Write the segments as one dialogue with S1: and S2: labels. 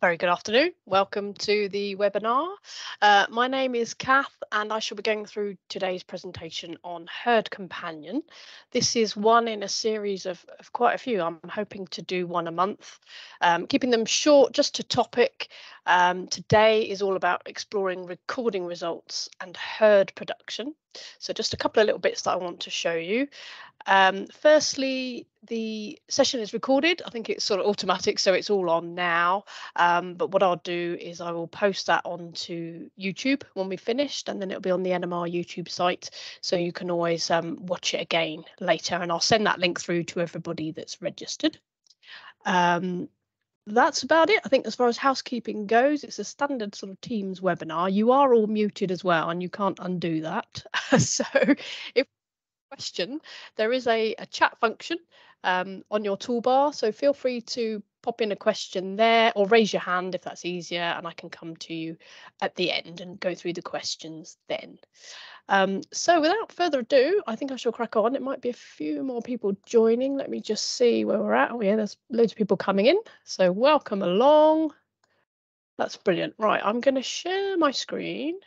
S1: Very good afternoon. Welcome to the webinar. My name is Kath and I shall be going through today's presentation on Herd Companion. This is one in a series of quite a few. I'm hoping to do one a month, keeping them short, just to topic. Today is all about exploring recording results and herd production. So just a couple of little bits that I want to show you. Firstly, the session is recorded. I think it's sort of automatic, so it's all on now. But what I'll do is I will post that onto YouTube when we've finished, and then it'll be on the NMR YouTube site, so you can always watch it again later. And I'll send that link through to everybody that's registered. That's about it. I think as far as housekeeping goes, it's a standard sort of Teams webinar. You are all muted as well, and you can't undo that. So if question, there is a chat function on your toolbar, so feel free to pop in a question there or raise your hand if that's easier, and I can come to you at the end and go through the questions then. So without further ado, I think I shall crack on. It might be a few more people joining. Let me just see where we're at. Oh yeah, there's loads of people coming in, so welcome along. That's brilliant. Right, I'm going to share my screen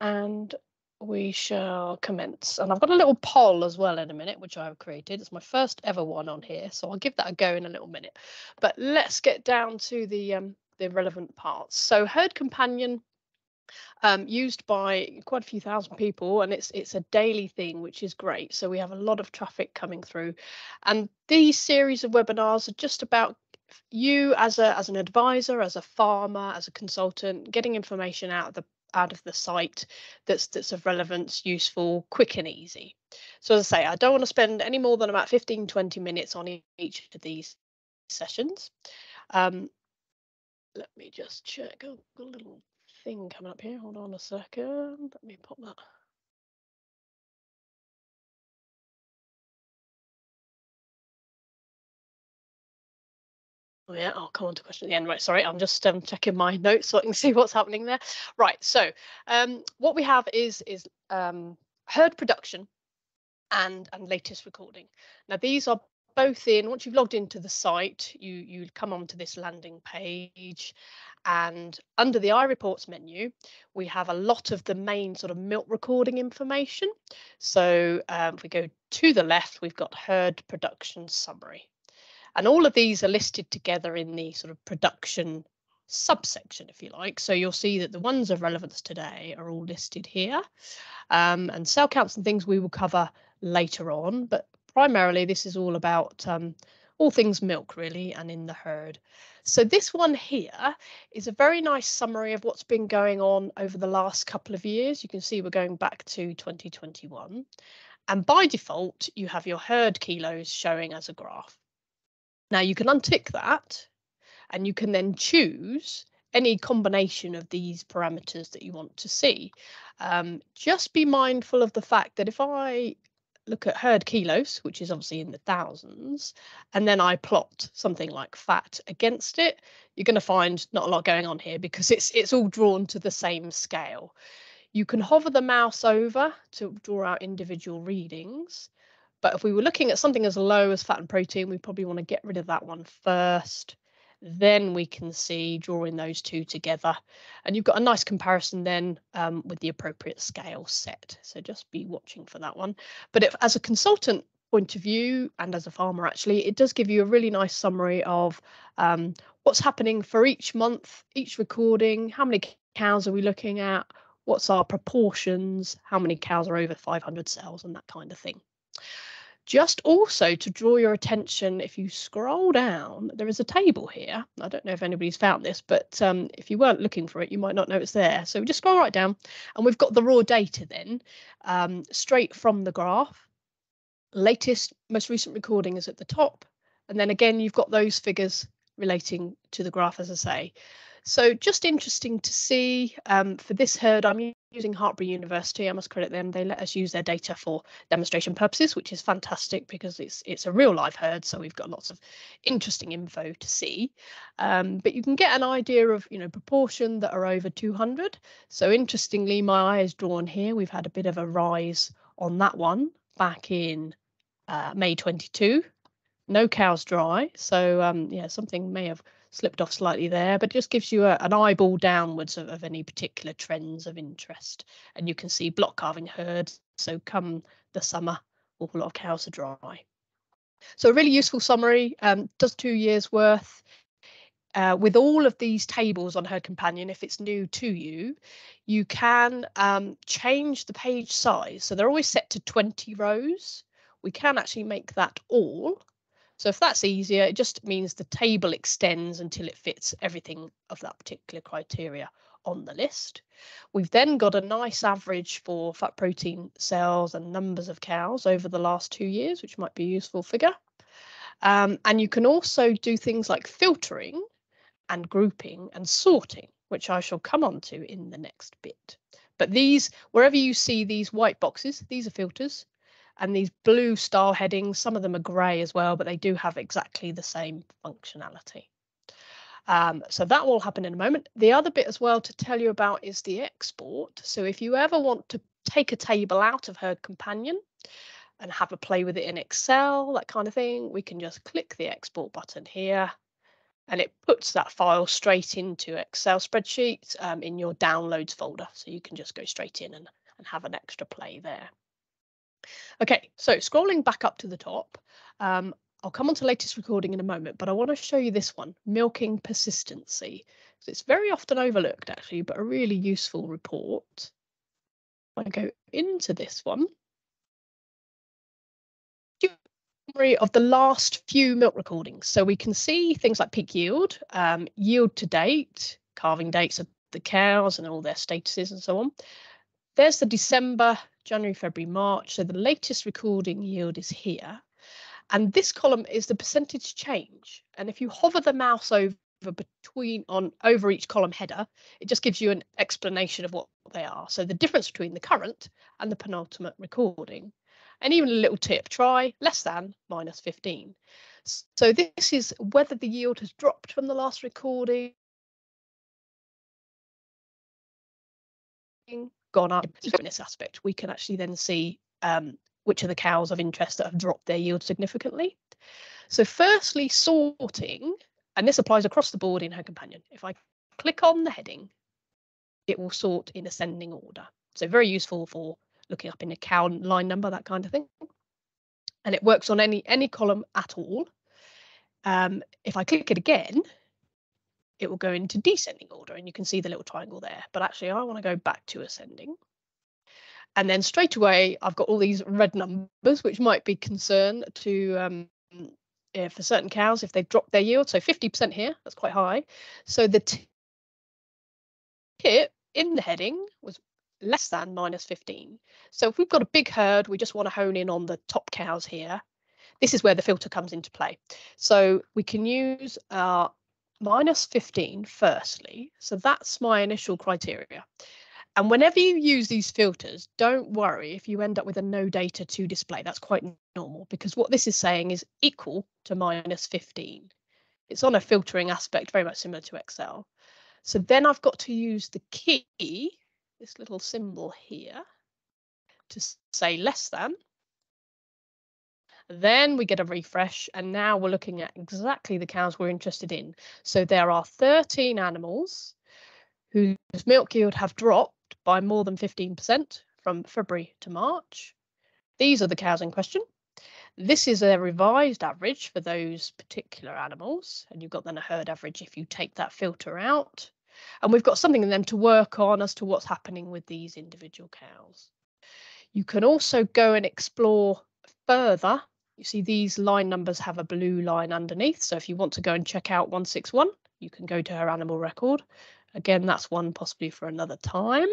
S1: and we shall commence. And I've got a little poll as well in a minute, which I've created. It's my first ever one on here, so I'll give that a go in a little minute. But let's get down to the relevant parts. So Herd Companion, used by quite a few thousand people, and it's a daily thing, which is great. So we have a lot of traffic coming through, and these series of webinars are just about you as an advisor, as a farmer, as a consultant, getting information out of the site that's of relevance, useful, quick and easy. So as I say, I don't want to spend any more than about 15-20 minutes on each of these sessions. Let me just check. Oh, got a little thing coming up here. Hold on a second. Let me pop that. Oh yeah, I'll come on to question at the end. Right, sorry, I'm just checking my notes so I can see what's happening there. Right, so what we have is herd production and latest recording. Now these are both in, once you've logged into the site, you come onto this landing page, and under the iReports menu, we have a lot of the main sort of milk recording information. So if we go to the left, we've got herd production summary. And all of these are listed together in the sort of production subsection, if you like. So you'll see that the ones of relevance today are all listed here. And cell counts and things we will cover later on, but primarily this is all about all things milk, really, and in the herd. So this one here is a very nice summary of what's been going on over the last couple of years. You can see we're going back to 2021. And by default, you have your herd kilos showing as a graph. Now you can untick that and you can then choose any combination of these parameters that you want to see. Just be mindful of the fact that if I look at herd kilos, which is obviously in the thousands, and then I plot something like fat against it, you're going to find not a lot going on here because it's all drawn to the same scale. You can hover the mouse over to draw out individual readings. But if we were looking at something as low as fat and protein, we probably want to get rid of that one first. Then we can see drawing those two together. And you've got a nice comparison then with the appropriate scale set. So just be watching for that one. But if, as a consultant point of view, and as a farmer, actually, it does give you a really nice summary of what's happening for each month, each recording, how many cows are we looking at, what's our proportions, how many cows are over 500 cells, and that kind of thing. Just also to draw your attention, if you scroll down, there is a table here. I don't know if anybody's found this, but if you weren't looking for it, you might not know it's there. So just scroll right down, and we've got the raw data then, straight from the graph. Latest, most recent recording is at the top. And then again, you've got those figures relating to the graph, as I say. So just interesting to see. For this herd, I'm using Hartpury University. I must credit them. They let us use their data for demonstration purposes, which is fantastic because it's a real live herd. So we've got lots of interesting info to see. But you can get an idea of, proportion that are over 200. So interestingly, my eye is drawn here. We've had a bit of a rise on that one back in May 22. No cows dry. So yeah, something may have slipped off slightly there, but just gives you an eyeball downwards of any particular trends of interest. And you can see block calving herds. So come the summer, awful lot of cows are dry. So a really useful summary, does 2 years worth. With all of these tables on Herd Companion, if it's new to you, you can change the page size. So they're always set to 20 rows. We can actually make that all. So if that's easier, it just means the table extends until it fits everything of that particular criteria on the list. We've then got a nice average for fat protein cells and numbers of cows over the last 2 years, which might be a useful figure. And you can also do things like filtering and grouping and sorting, which I shall come on to in the next bit. But these, wherever you see these white boxes, these are filters. And these blue style headings, some of them are grey as well, but they do have exactly the same functionality. So that will happen in a moment. The other bit as well to tell you about is the export. So if you ever want to take a table out of Herd Companion and have a play with it in Excel, that kind of thing, we can just click the export button here, and it puts that file straight into Excel spreadsheets in your downloads folder. So you can just go straight in and have an extra play there. Okay, so scrolling back up to the top, I'll come on to latest recording in a moment, but I want to show you this one, milking persistency. So it's very often overlooked actually, but a really useful report. I go into this one. Summary of the last few milk recordings. So we can see things like peak yield, yield to date, calving dates of the cows and all their statuses and so on. There's the December, January, February, March. So the latest recording yield is here. And this column is the percentage change. And if you hover the mouse over each column header, it just gives you an explanation of what they are. So the difference between the current and the penultimate recording. And even a little tip, try less than minus 15. So this is whether the yield has dropped from the last recording, gone up. In this aspect, we can actually then see which of the cows of interest that have dropped their yield significantly. So firstly, sorting, and this applies across the board in Herd Companion. If I click on the heading, it will sort in ascending order. So very useful for looking up in a cow line number, that kind of thing. And it works on any column at all. If I click it again, it will go into descending order, and you can see the little triangle there. But actually, I want to go back to ascending. And then straight away, I've got all these red numbers, which might be concern to for certain cows if they've dropped their yield. So 50% here, that's quite high. So the tip in the heading was less than minus 15. So if we've got a big herd, we just want to hone in on the top cows here. This is where the filter comes into play. So we can use minus 15 firstly. So that's my initial criteria. And whenever you use these filters, don't worry if you end up with a no data to display. That's quite normal, because what this is saying is equal to minus 15. It's on a filtering aspect, very much similar to Excel. So then I've got to use the key, this little symbol here, to say less than. Then we get a refresh, and now we're looking at exactly the cows we're interested in. So there are 13 animals whose milk yield have dropped by more than 15% from February to March. These are the cows in question. This is a revised average for those particular animals, and you've got then a herd average if you take that filter out. And we've got something in them to work on as to what's happening with these individual cows. You can also go and explore further. You see these line numbers have a blue line underneath. So if you want to go and check out 161, you can go to her animal record. Again, that's one possibly for another time.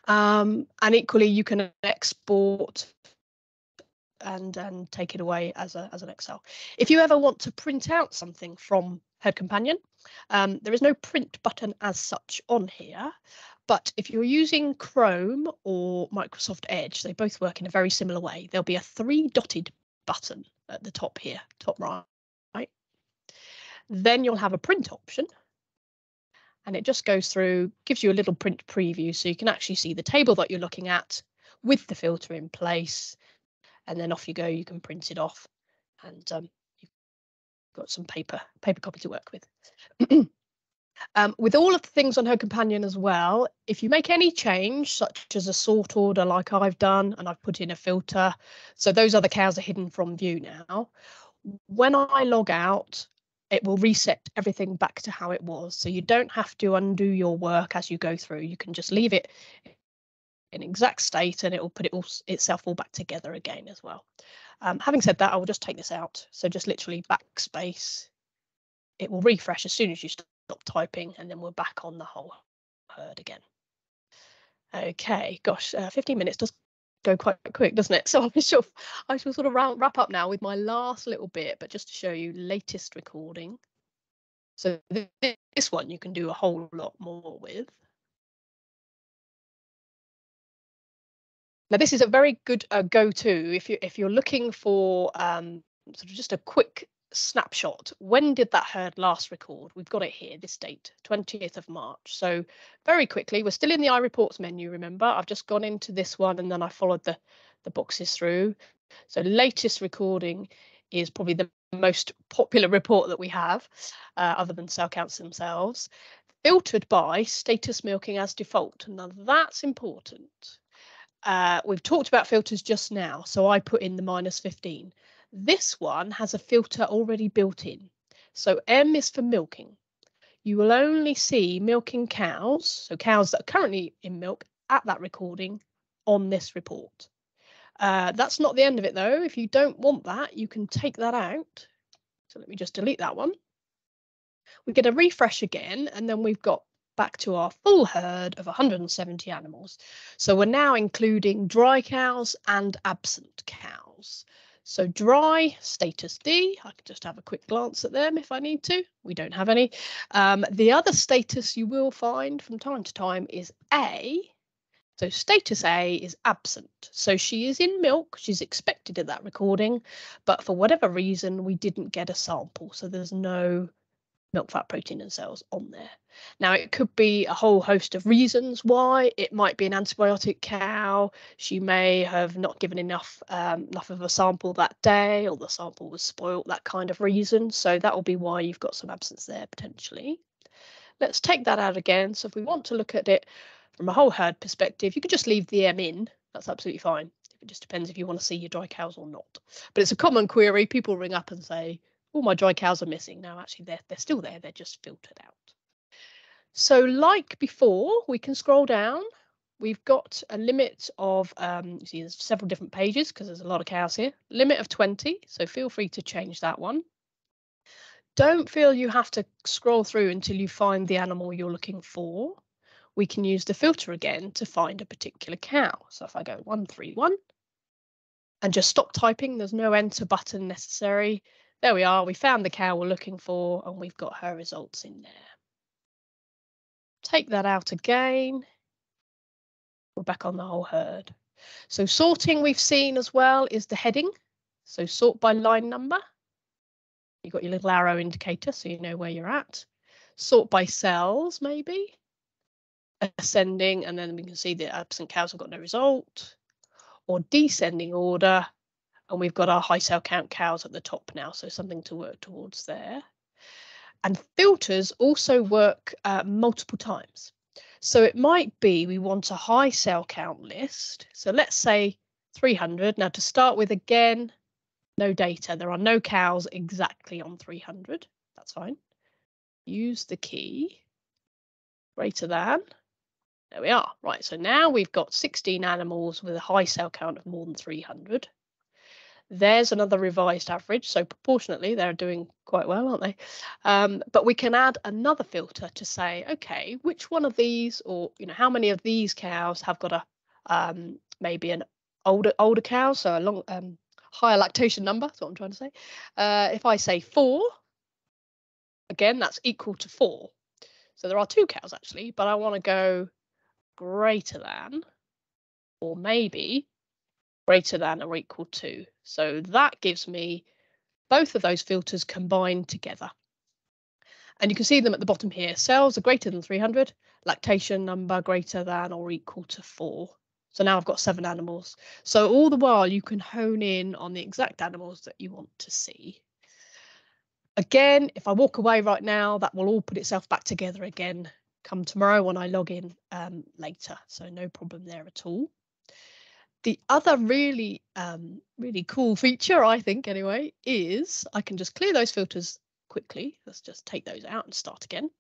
S1: And equally, you can export and take it away as an Excel. If you ever want to print out something from Herd Companion, there is no print button as such on here. But if you're using Chrome or Microsoft Edge, they both work in a very similar way. There'll be a 3-dotted button at the top here, top right. Then you'll have a print option. And it just goes through, gives you a little print preview, so you can actually see the table that you're looking at with the filter in place. And then off you go, you can print it off and got some paper copy to work with. With all of the things on Herd Companion as well, if you make any change, such as a sort order like I've done, and I've put in a filter, so those other cows are hidden from view now, when I log out, it will reset everything back to how it was. So you don't have to undo your work as you go through. You can just leave it in exact state and it will put itself all back together again as well. Having said that, I will just take this out. So just literally backspace. It will refresh as soon as you stop typing, and then we're back on the whole herd again. Okay, gosh, 15 minutes does go quite quick, doesn't it? So I shall sort of wrap up now with my last little bit, but just to show you latest recording. So this one you can do a whole lot more with. Now this is a very good go-to if you're looking for sort of just a quick snapshot. When did that herd last record? We've got it here, this date, 20th of March. So very quickly, we're still in the iReports menu, remember? I've just gone into this one and then I followed the boxes through. So latest recording is probably the most popular report that we have, other than cell counts themselves. Filtered by status milking as default. Now that's important. We've talked about filters just now, so I put in the -15. This one has a filter already built in. So M is for milking. You will only see milking cows, so cows that are currently in milk at that recording on this report. That's not the end of it though. If you don't want that, you can take that out. So let me just delete that one. We get a refresh again, and then we've got back to our full herd of 170 animals. So we're now including dry cows and absent cows. So dry, status D. I can just have a quick glance at them if I need to. We don't have any. The other status you will find from time to time is A. So status A is absent. So she is in milk. She's expected at that recording, but for whatever reason, we didn't get a sample. So there's no milk, fat, protein and cells on there. Now it could be a whole host of reasons why. It might be an antibiotic cow. She may have not given enough of a sample that day, or the sample was spoilt, that kind of reason. So that will be why you've got some absence there potentially. Let's take that out again. So if we want to look at it from a whole herd perspective, you could just leave the M in. That's absolutely fine. It just depends if you want to see your dry cows or not. But it's a common query. People ring up and say, oh, my dry cows are missing. No, actually, they're still there. They're just filtered out. So like before, we can scroll down. We've got a limit of, you see there's several different pages because there's a lot of cows here. Limit of 20, so feel free to change that one. Don't feel you have to scroll through until you find the animal you're looking for. We can use the filter again to find a particular cow. So if I go 131 and just stop typing, there's no enter button necessary. There we are, we found the cow we're looking for and we've got her results in there. Take that out again. We're back on the whole herd. So sorting we've seen as well is the heading. So sort by line number. You've got your little arrow indicator so you know where you're at. Sort by cells maybe. Ascending, and then we can see the absent cows have got no result. Or descending order, and we've got our high cell count cows at the top now, so something to work towards there. And filters also work multiple times. So it might be we want a high cell count list. So let's say 300. Now to start with, again, no data. There are no cows exactly on 300. That's fine. Use the key greater than. There we are. Right, so now we've got 16 animals with a high cell count of more than 300. There's another revised average, so proportionately they're doing quite well, aren't they? But we can add another filter to say, okay, which one of these, or how many of these cows have got a maybe an older cow, so a long higher lactation number. That's what I'm trying to say. If I say 4, again, that's equal to 4. So there are 2 cows actually, but I want to go greater than, or maybe greater than or equal to. So that gives me both of those filters combined together. And you can see them at the bottom here. Cells are greater than 300, lactation number greater than or equal to 4. So now I've got 7 animals. So all the while you can hone in on the exact animals that you want to see. Again, if I walk away right now, that will all put itself back together again come tomorrow when I log in later. So no problem there at all. The other really cool feature, I think anyway, is I can just clear those filters quickly. Let's just take those out and start again.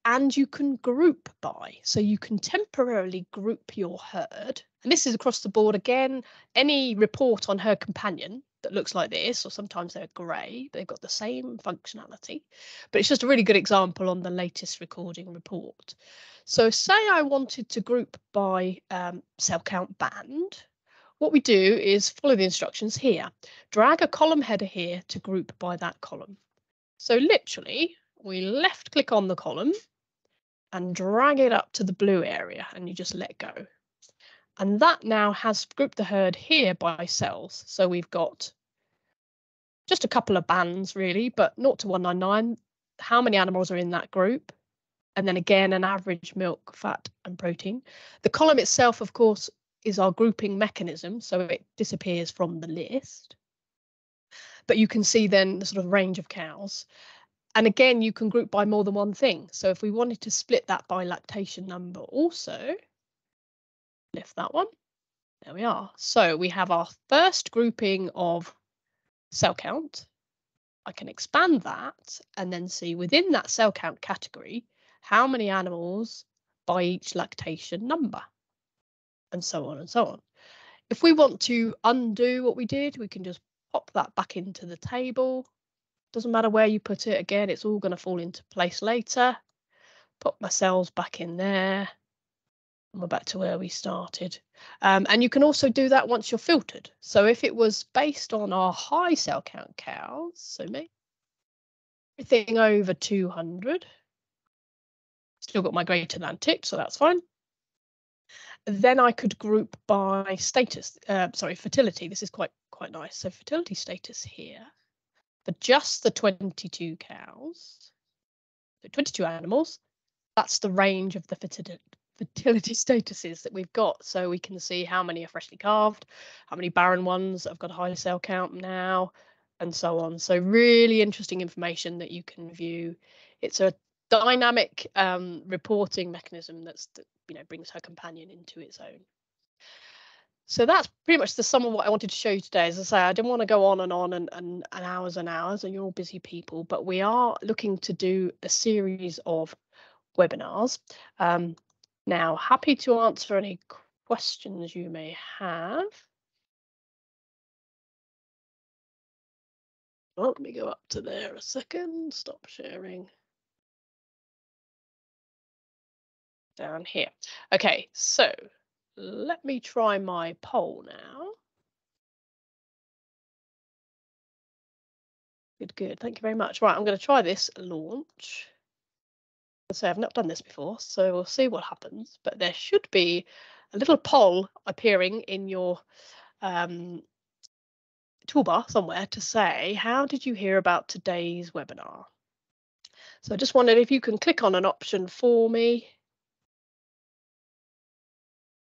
S1: And you can group by, so you can temporarily group your herd. And this is across the board again, any report on herd companion that looks like this, or sometimes they're grey, they've got the same functionality. But it's just a really good example on the latest recording report. So say I wanted to group by cell count band. What we do is follow the instructions here. Drag a column header here to group by that column. So literally, we left click on the column and drag it up to the blue area, and you just let go. And that now has grouped the herd here by cells. So we've got just a couple of bands really, but 0 to 199, how many animals are in that group? And then again, an average milk, fat and protein. The column itself, of course, is our grouping mechanism, so it disappears from the list. But you can see then the sort of range of cows. And again, you can group by more than one thing. So if we wanted to split that by lactation number also, lift that one, there we are. So we have our first grouping of cell count. I can expand that and then see within that cell count category, how many animals by each lactation number, and so on and so on. If we want to undo what we did, we can just pop that back into the table. Doesn't matter where you put it, again, it's all going to fall into place later. Put my cells back in there. And we're back to where we started. And you can also do that once you're filtered. So if it was based on our high cell count cows, so maybe everything over 200, still got my greater than ticked, so that's fine. Then I could group by status, fertility. This is quite nice. So fertility status here. For just the 22 cows, so 22 animals, that's the range of the fertility statuses that we've got. So we can see how many are freshly calved, how many barren ones have got a high cell count now, and so on. So really interesting information that you can view. It's a dynamic reporting mechanism that brings her companion into its own. So that's pretty much the sum of what I wanted to show you today. As I say, I didn't want to go on and hours and hours, and you're all busy people, but we are looking to do a series of webinars. Now, happy to answer any questions you may have. Well, let me go up to there a second, stop sharing. Down here. Okay, so let me try my poll now. Good. Thank you very much. Right, I'm going to try this launch. So I've not done this before, so we'll see what happens. But there should be a little poll appearing in your toolbar somewhere to say, how did you hear about today's webinar? So I just wondered if you can click on an option for me,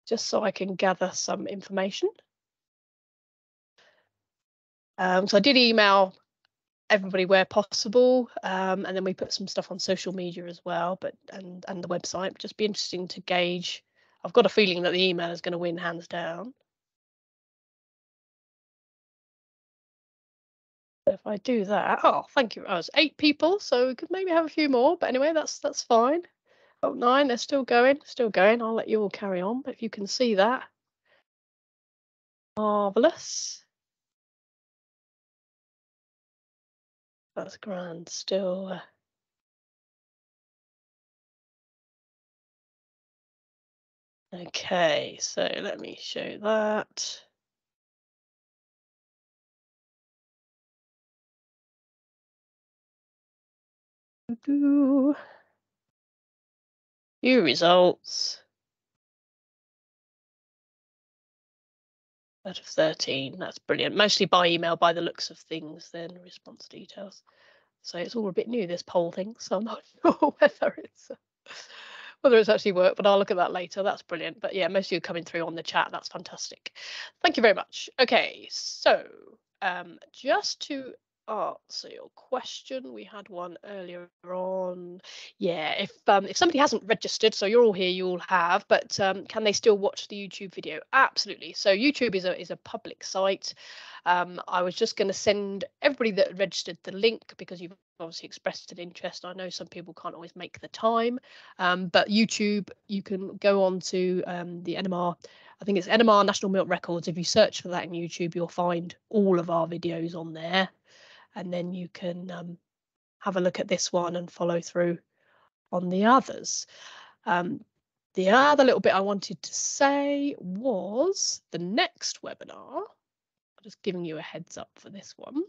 S1: just so I can gather some information. So I did email everybody where possible, and then we put some stuff on social media as well, and the website. Just be interesting to gauge. I've got a feeling that the email is going to win hands down. If I do that, oh, thank you. I was 8 people, so we could maybe have a few more. But anyway, that's fine. Oh, 9, they're still going. I'll let you all carry on. But if you can see that, marvelous. That's grand. Still. Okay, so let me show that. View results. Out of 13, that's brilliant. Mostly by email by the looks of things, then response details. So it's all a bit new, this poll thing, so I'm not sure whether it's actually worked, but I'll look at that later. That's brilliant. But yeah, most of you coming through on the chat, that's fantastic. Thank you very much. Okay, so just to answer your question. We had one earlier on. Yeah, if somebody hasn't registered, so you're all here, you all have, but can they still watch the YouTube video? Absolutely. So YouTube is a public site. I was just going to send everybody that registered the link because you've obviously expressed an interest. I know some people can't always make the time, but YouTube, you can go on to the NMR. I think it's NMR National Milk Records. If you search for that in YouTube, you'll find all of our videos on there. And then you can have a look at this one and follow through on the others. The other little bit I wanted to say was the next webinar. I'm just giving you a heads up for this one. I'm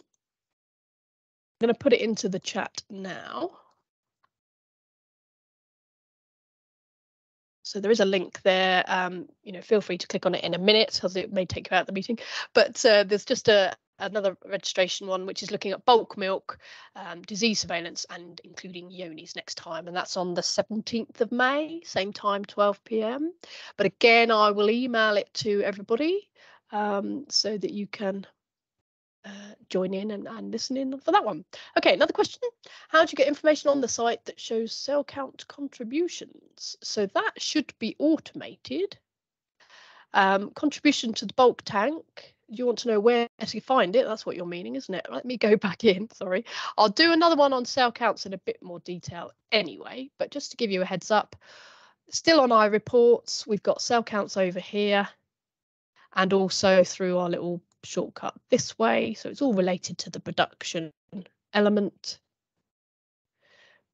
S1: going to put it into the chat now. So there is a link there. Feel free to click on it in a minute, as it may take you out of the meeting. But there's just another registration one, which is looking at bulk milk, disease surveillance, and including Yonis next time. And that's on the 17th of May, same time, 12 p.m. But again, I will email it to everybody so that you can join in and listen in for that one. Okay, another question. How do you get information on the site that shows cell count contributions? So that should be automated. Contribution to the bulk tank. You want to know where to find it? That's what you're meaning, isn't it? Let me go back in. Sorry. I'll do another one on cell counts in a bit more detail anyway, but just to give you a heads up, still on iReports, we've got cell counts over here and also through our little shortcut this way. So it's all related to the production element.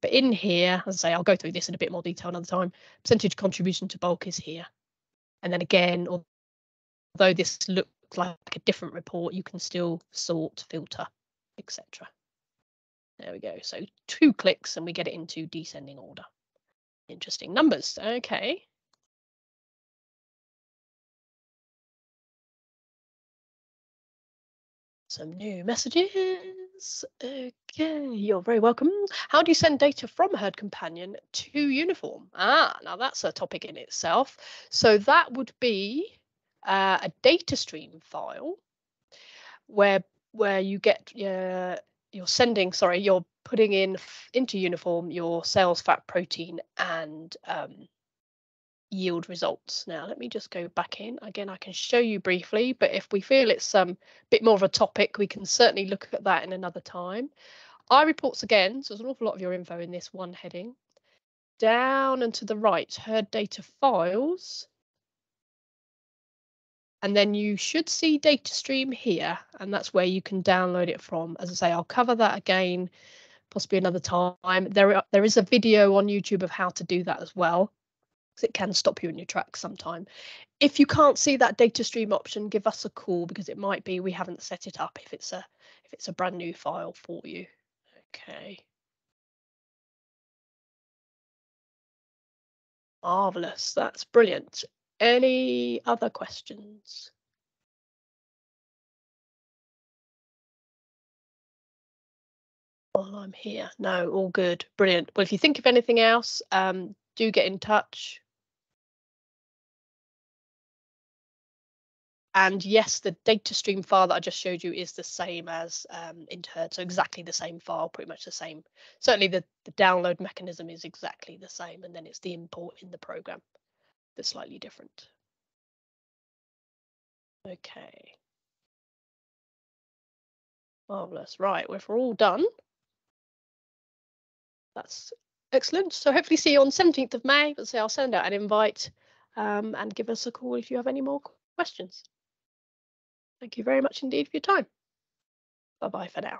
S1: But in here, as I say, I'll go through this in a bit more detail another time. Percentage contribution to bulk is here. And then again, although this looks like a different report, you can still sort, filter, etc. There we go. So 2 clicks and we get it into descending order. Interesting numbers. Okay. Some new messages. Okay, you're very welcome. How do you send data from Herd Companion to Uniform? Now that's a topic in itself. So that would be a data stream file where you get you're putting in into Uniform your cells, fat, protein, and yield results. Now let me just go back in again. I can show you briefly, but if we feel it's a bit more of a topic, we can certainly look at that in another time. iReports again, so there's an awful lot of your info in this one heading. Down and to the right, herd data files, and then you should see data stream here, and that's where you can download it from. As I say, I'll cover that again possibly another time. There is a video on YouTube of how to do that as well, it can stop you in your tracks sometime. If you can't see that data stream option, give us a call because it might be we haven't set it up if it's a brand new file for you. Okay. Marvelous. That's brilliant. Any other questions? While I'm here. No, all good. Brilliant. Well, if you think of anything else, do get in touch. And yes, the data stream file that I just showed you is the same as IntHerd, so exactly the same file, pretty much the same. Certainly the download mechanism is exactly the same, and then it's the import in the program that's slightly different. Okay. Marvelous. Right, well, if we're all done, that's excellent. So hopefully see you on 17th of May. Let's say I'll send out an invite and give us a call if you have any more questions. Thank you very much indeed for your time. Bye-bye for now.